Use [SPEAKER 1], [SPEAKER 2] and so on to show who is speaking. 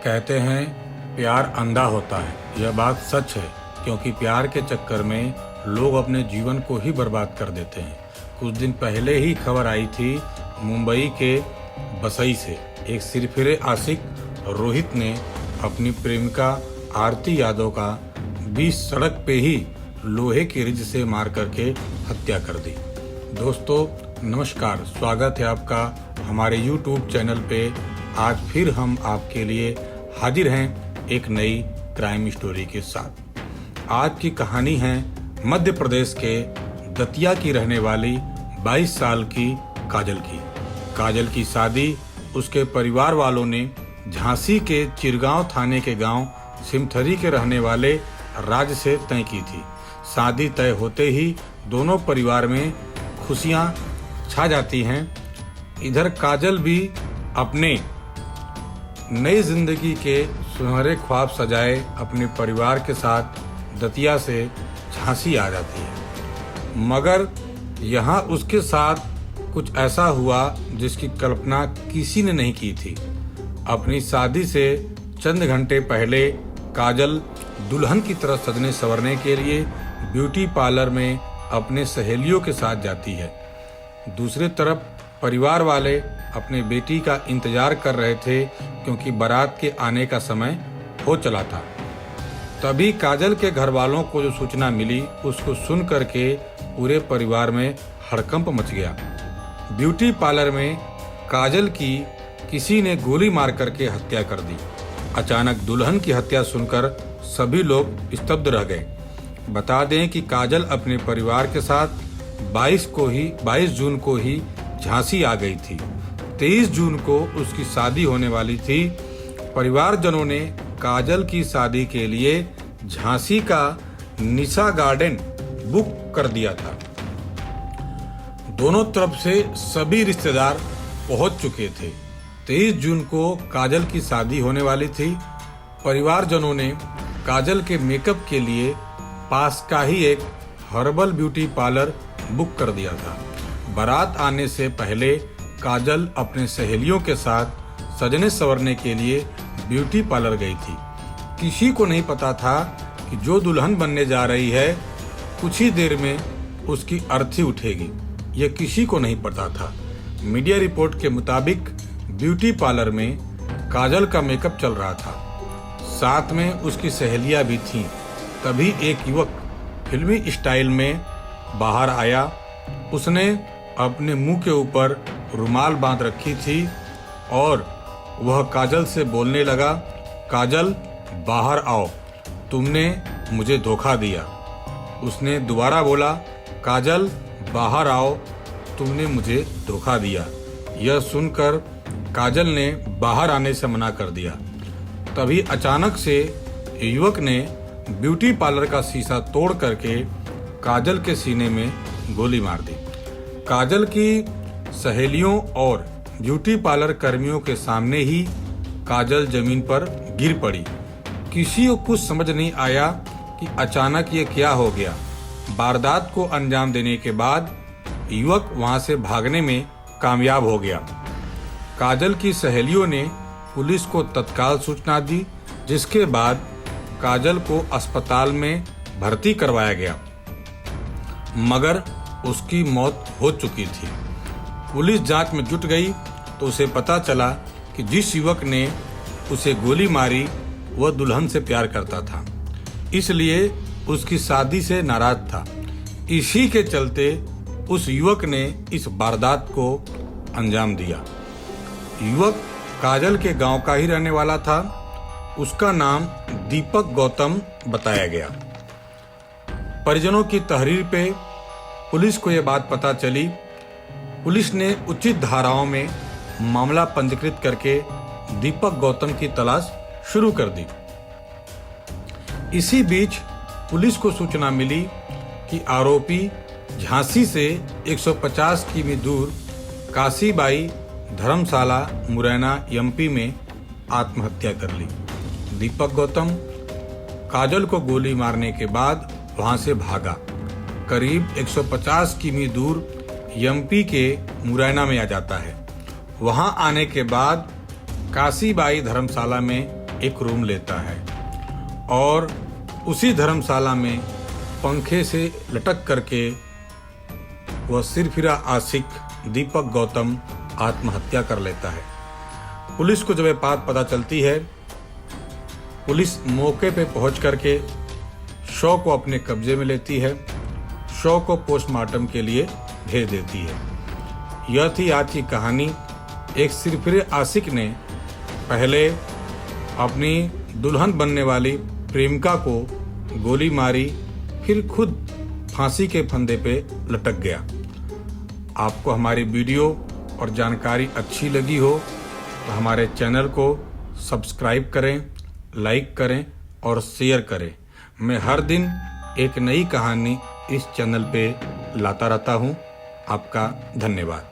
[SPEAKER 1] कहते हैं प्यार अंधा होता है। यह बात सच है, क्योंकि प्यार के चक्कर में लोग अपने जीवन को ही बर्बाद कर देते हैं। कुछ दिन पहले ही खबर आई थी मुंबई के बसई से। एक सिरफिरे आशिक रोहित ने अपनी प्रेमिका आरती यादव का बीच सड़क पे ही लोहे की रिंच से मार करके हत्या कर दी। दोस्तों नमस्कार, स्वागत है आपका हमारे YouTube चैनल पे। आज फिर हम आपके लिए हाजिर हैं एक नई क्राइम स्टोरी के साथ। आज की कहानी है मध्य प्रदेश के दतिया की रहने वाली 22 साल की काजल की। काजल की शादी उसके परिवार वालों ने झांसी के चिरगांव थाने के गांव सिमथरी के रहने वाले राज से तय की थी। शादी तय होते ही दोनों परिवार में खुशियां छा जाती हैं। इधर काजल भी अपने नई जिंदगी के सुनहरे ख्वाब सजाए अपने परिवार के साथ दतिया से झांसी आ जाती है। मगर यहाँ उसके साथ कुछ ऐसा हुआ जिसकी कल्पना किसी ने नहीं की थी। अपनी शादी से चंद घंटे पहले काजल दुल्हन की तरह सजने संवरने के लिए ब्यूटी पार्लर में अपने सहेलियों के साथ जाती है। दूसरी तरफ परिवार वाले अपने बेटी का इंतजार कर रहे थे, क्योंकि बारात के आने का समय हो चला था। तभी काजल के घर वालों को जो सूचना मिली, उसको सुन करके पूरे परिवार में हड़कंप मच गया। ब्यूटी पार्लर में काजल की किसी ने गोली मार करके हत्या कर दी। अचानक दुल्हन की हत्या सुनकर सभी लोग स्तब्ध रह गए। बता दें कि काजल अपने परिवार के साथ 22 जून को ही झांसी आ गई थी। 23 जून को उसकी शादी होने वाली थी। परिवारजनों ने काजल की शादी के लिए झांसी का निशा गार्डन बुक कर दिया था। दोनों तरफ से सभी रिश्तेदार पहुंच चुके थे। 23 जून को काजल की शादी होने वाली थी। परिवारजनों ने काजल के मेकअप के लिए पास का ही एक हर्बल ब्यूटी पार्लर बुक कर दिया था। बारात आने से पहले काजल अपने सहेलियों के साथ सजने संवरने के लिए ब्यूटी पार्लर गई थी। किसी को नहीं पता था कि जो दुल्हन बनने जा रही है कुछ ही देर में उसकी अर्थी उठेगी। यह किसी को नहीं पता था। मीडिया रिपोर्ट के मुताबिक ब्यूटी पार्लर में काजल का मेकअप चल रहा था, साथ में उसकी सहेलियां भी थीं। तभी एक युवक फिल्मी स्टाइल में बाहर आया। उसने अपने मुंह के ऊपर रुमाल बांध रखी थी और वह काजल से बोलने लगा, काजल बाहर आओ, तुमने मुझे धोखा दिया। उसने दोबारा बोला, काजल बाहर आओ, तुमने मुझे धोखा दिया। यह सुनकर काजल ने बाहर आने से मना कर दिया। तभी अचानक से युवक ने ब्यूटी पार्लर का शीशा तोड़ करके काजल के सीने में गोली मार दी। काजल की सहेलियों और ब्यूटी पार्लर कर्मियों के सामने ही काजल जमीन पर गिर पड़ी। किसी को कुछ समझ नहीं आया कि अचानक ये क्या हो गया। वारदात को अंजाम देने के बाद युवक वहां से भागने में कामयाब हो गया। काजल की सहेलियों ने पुलिस को तत्काल सूचना दी, जिसके बाद काजल को अस्पताल में भर्ती करवाया गया, मगर उसकी मौत हो चुकी थी। पुलिस जांच में जुट गई तो उसे पता चला कि जिस युवक ने उसे गोली मारी वह दुल्हन से प्यार करता था, इसलिए उसकी शादी से नाराज था। इसी के चलते उस युवक ने इस वारदात को अंजाम दिया। युवक काजल के गांव का ही रहने वाला था। उसका नाम दीपक गौतम बताया गया। परिजनों की तहरीर पे पुलिस को यह बात पता चली। पुलिस ने उचित धाराओं में मामला पंजीकृत करके दीपक गौतम की तलाश शुरू कर दी। इसी बीच पुलिस को सूचना मिली कि आरोपी झांसी से 150 किमी दूर काशीबाई धर्मशाला मुरैना एमपी में आत्महत्या कर ली। दीपक गौतम काजल को गोली मारने के बाद वहां से भागा। करीब 150 किमी दूर एमपी के मुरैना में आ जाता है। वहां आने के बाद काशीबाई धर्मशाला में एक रूम लेता है और उसी धर्मशाला में पंखे से लटक करके वह सिरफिरा आशिक दीपक गौतम आत्महत्या कर लेता है। पुलिस को जब यह बात पता चलती है, पुलिस मौके पे पहुंच करके शव को अपने कब्जे में लेती है, शव को पोस्टमार्टम के लिए भेज देती है। यह थी आज की कहानी। एक सिरफिरे आशिक ने पहले अपनी दुल्हन बनने वाली प्रेमिका को गोली मारी, फिर खुद फांसी के फंदे पे लटक गया। आपको हमारी वीडियो और जानकारी अच्छी लगी हो तो हमारे चैनल को सब्सक्राइब करें, लाइक करें और शेयर करें। मैं हर दिन एक नई कहानी इस चैनल पे लाता रहता हूँ। आपका धन्यवाद।